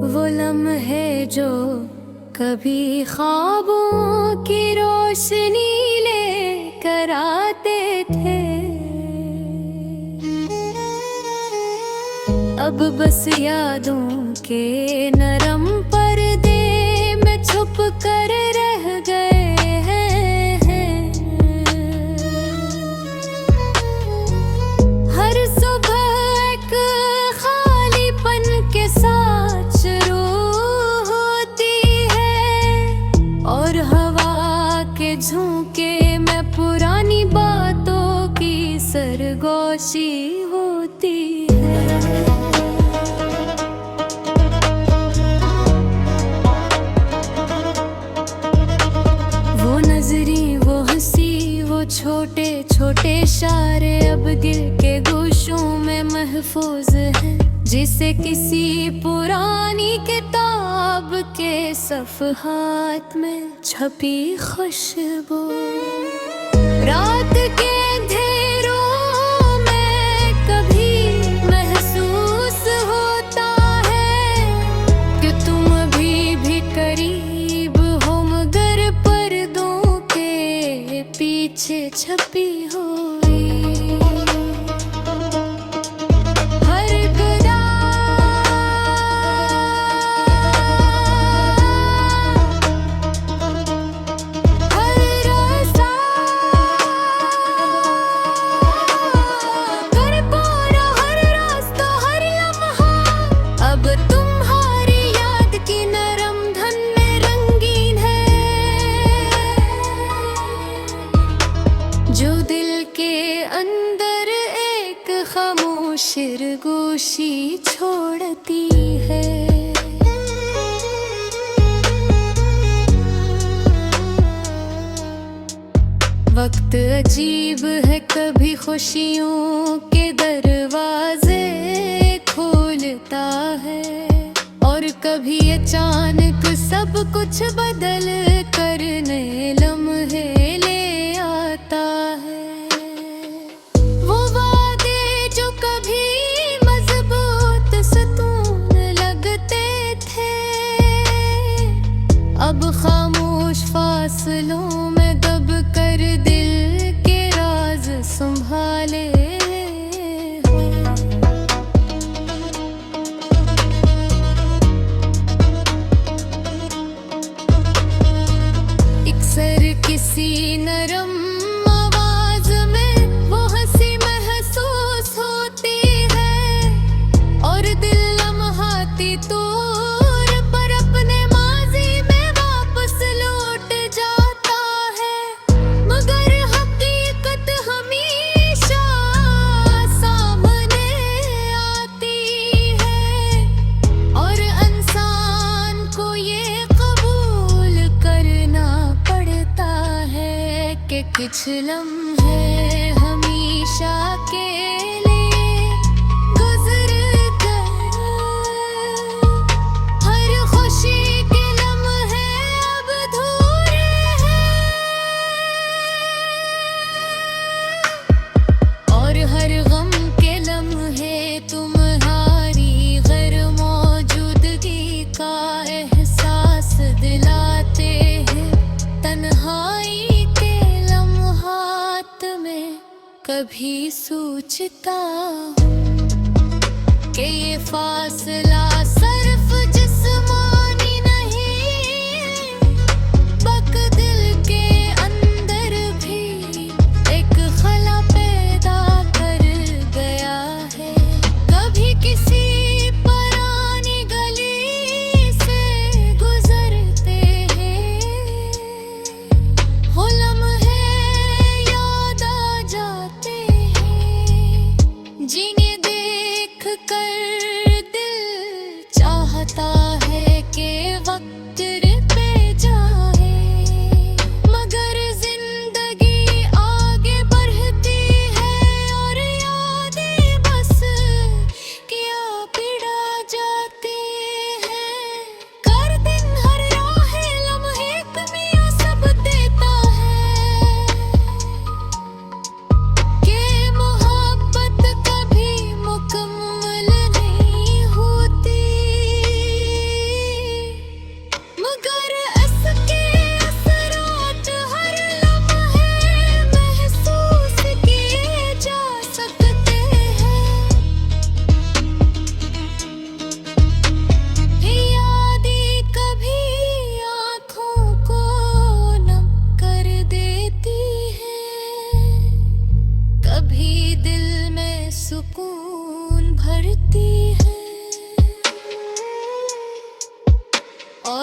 वो लम्हे जो कभी ख्वाबों की रोशनी लेकर आते थे, अब बस यादों के नरम पर्दे में छुप कर रह गए हैं। हर सुबह एक खालीपन के साथ शुरू होती है, और हवा के झोंके में पुरानी बातों की सरगोशी होती है। वो छोटे छोटे इशारे अब दिल के गोशों में महफूज हैं, जिसे किसी पुरानी किताब के सफ़हात में छपी खुशबू। रात के अंधेरों में कभी महसूस होता है कि तुम अभी भी करीब हो, मगर पर्दों के पीछे छपी हुई। हर गदा हर रास्ता कर पारा, हर रास्ता हर लम्हा अब तुम्हारी याद की नरम धन में रंगीन है, जो दिल के अंदर एक खामोश गोशी छोड़ती है। वक्त अजीब है, कभी खुशियों के दरवाजे खोलता है, और कभी अचानक सब कुछ बदल कर नए लम्हे ले आता है। वो वादे जो कभी मजबूत सतून लगते थे, अब खामोश फासलों में दब कर दिल के राज संभाले हैं। अक्सर किसी नरम आवाज में वो हंसी महसूस होती है, और दिल लम्हाती तौर पर अपने माजी में वापस लौट जाता है, मगर हकीकत हमेशा सामने आती है, और इंसान को ये कबूल करना पड़ता है कि कुछ लम्हे हमेशा के लिए गुजर गए। हर खुशी के लम्हे अब अधूरे हैं, और हर गम के लम्हे तुम्हारी गैर मौजूदगी का एहसास दिलाते हैं। तन्हाई के लम्हात में कभी सोचता हूँ कि ये फासला सिर्फ जिस्मानी नहीं, बक दिल के अंदर भी एक खला पैदा कर गया है। कभी किसी पुरानी गली से गुजरते हैं, वो लम्हे याद आ जाते हैं, जिन्हें देख कर दिल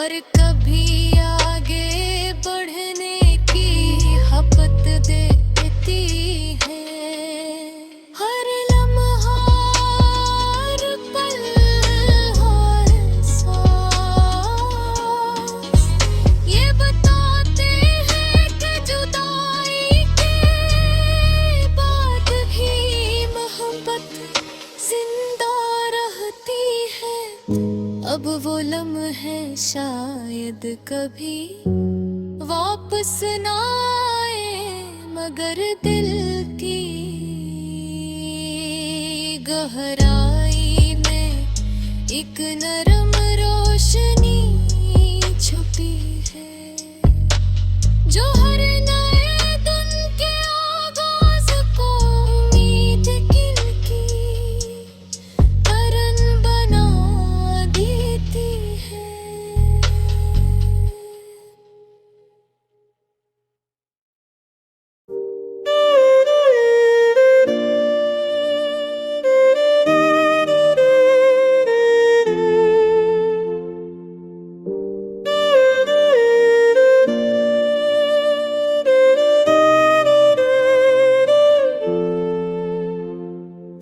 और कभी आगे बढ़ने की हपत देती है। हर लम्हा, हर पल, हर सांस ये बताते हैं कि जुदाई के बाद भी मोहब्बत जिंदा रहती है। अब वो लम्हे शायद कभी वापस ना आए, मगर दिल की गहराई में एक नरम रोशनी छुपी है, जो हर नए दिन के आगाज को उम्मीद की तरन बना देती है।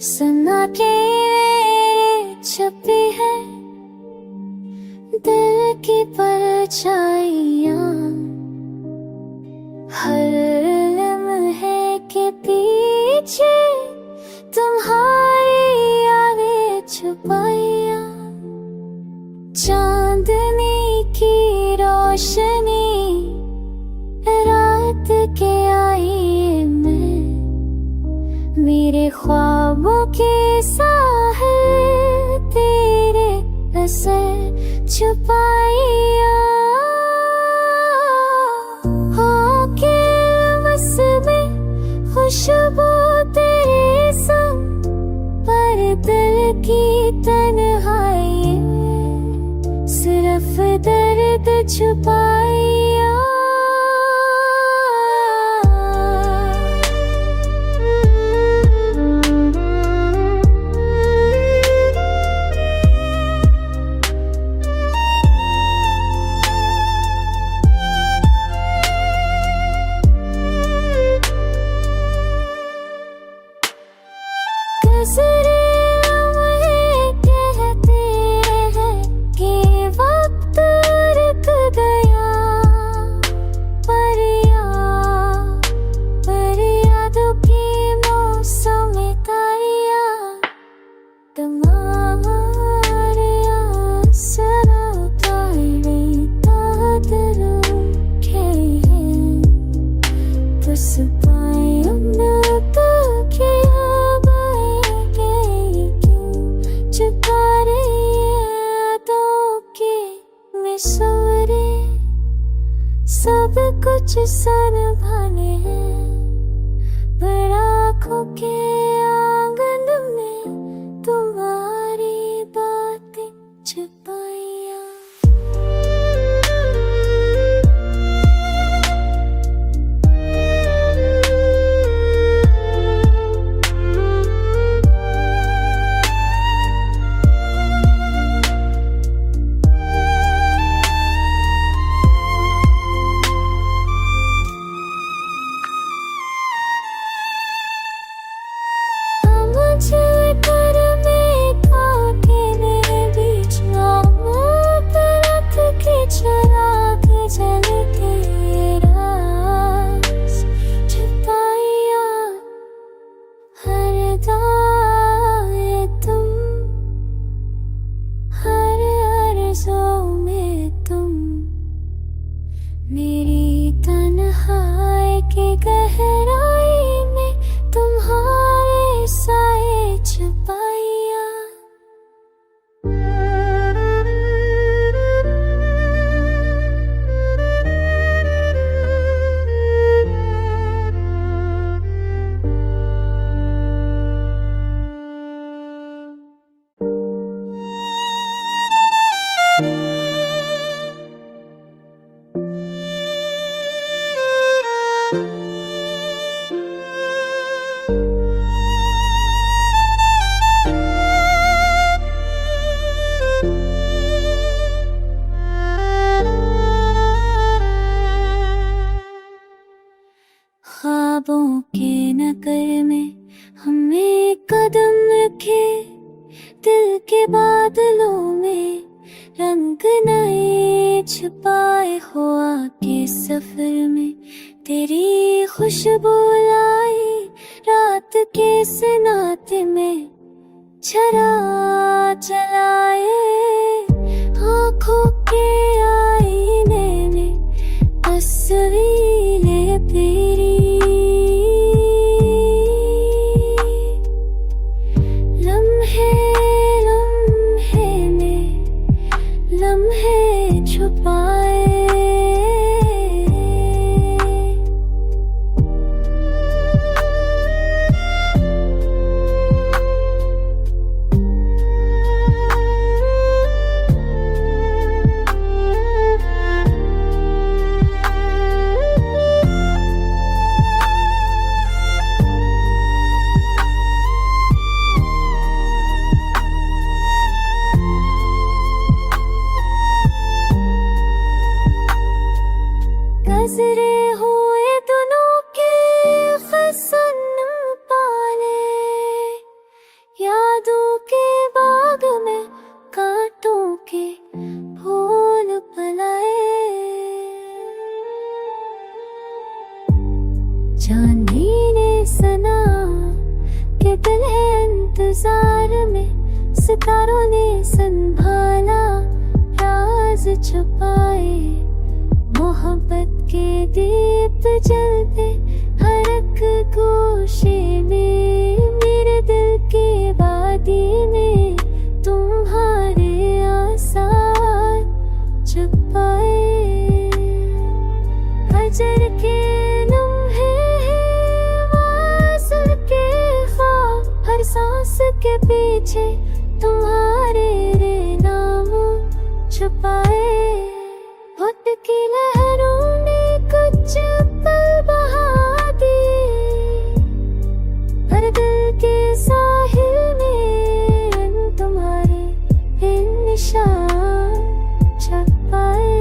सना के छपी है दिल की परछाइयाँ, हर लम्हे के पीछे तुम्हारी यादें छुपाइयाँ। चांदनी की रोशनी रात के आई में, मेरे ख्वाबों के साहिल तेरे असर छुपाइया। होके बस में खुशबू तेरे संग, पर दिल की तन्हाई में सिर्फ दर्द छुपाइया। सब कुछ संभाले हैं, पर आँखों के आंगन में तुम्हारी बातें छुपाइयाँ। मेरी तन्हाई की गहराई में तुम्हारे साए छुपाइया। बादलों में रंग नए छुपाए हो आके सफर में तेरी खुशबू लाई रात के सन्नाटे में छरा चलाए आँखों के आईने में तस्वीरें तेरी लम्हे लम्हे में लम्हे छुपाए नजरे हुए दोनों के फसन पाले यादों के बाग में कांटों के फूल फैलाए चांदी ने सना के दिल है इंतजार में सितारों ने संभाला राज छुपाए मोहब्बत के दीप जलते हर एक गोशे में मेरे दिल की वादी में तुम्हारे आसार छुपाए फजर के लम्हे हैं वासल के ख्वाब हर सांस के पीछे तुम्हारे नाम छुपाए वक्त की लहरों ने कुछ पल बहा दिए हर दिल के साहिल में तुम्हारे निशान छुपाए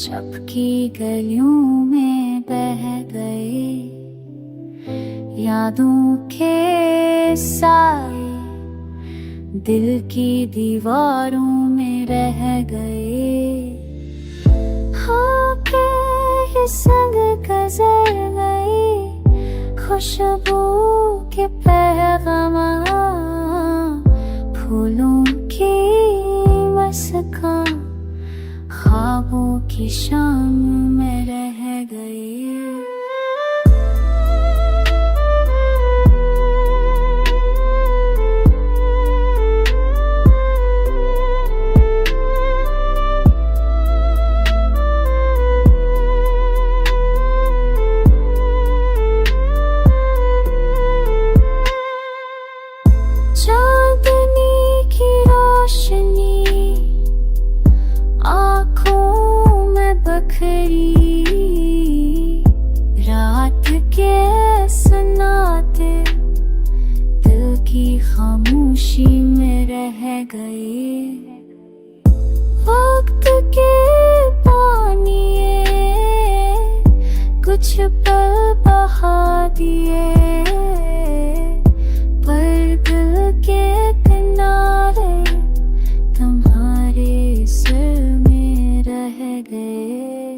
चपकी गलियों में बह गए यादों के साए दिल की दीवारों में रह गए होके ये संग गुजर गए खुशबू के पैगाम फूलों की मुस्कान ख्वाबों की शाम में रह गए चांदनी की रोशनी आँखों में बखरी रात के सन्नाटे दिल की खामोशी में रह गए वक्त के पानी कुछ पल बहा दिए पर दिल के किनारे तुम्हारे सिर में रह गए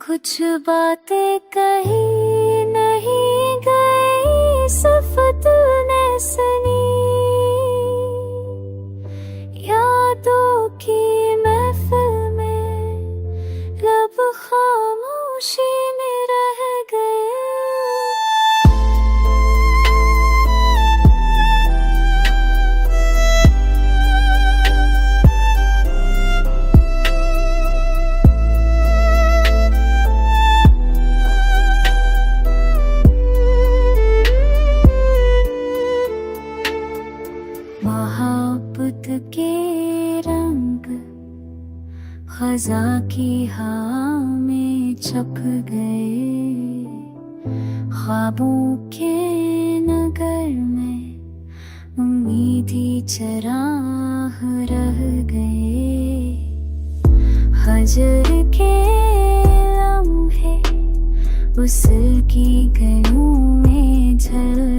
कुछ बातें कहीं नहीं गई सिर्फ दिल ने सुनी यादों की महफिल में लब खामोशी में रह गए फजा की हवा में छप गए, ख्वाबों के नगर में उम्मीदी चराह रह गए। हजर के लम्हे उसल की गलियों में झल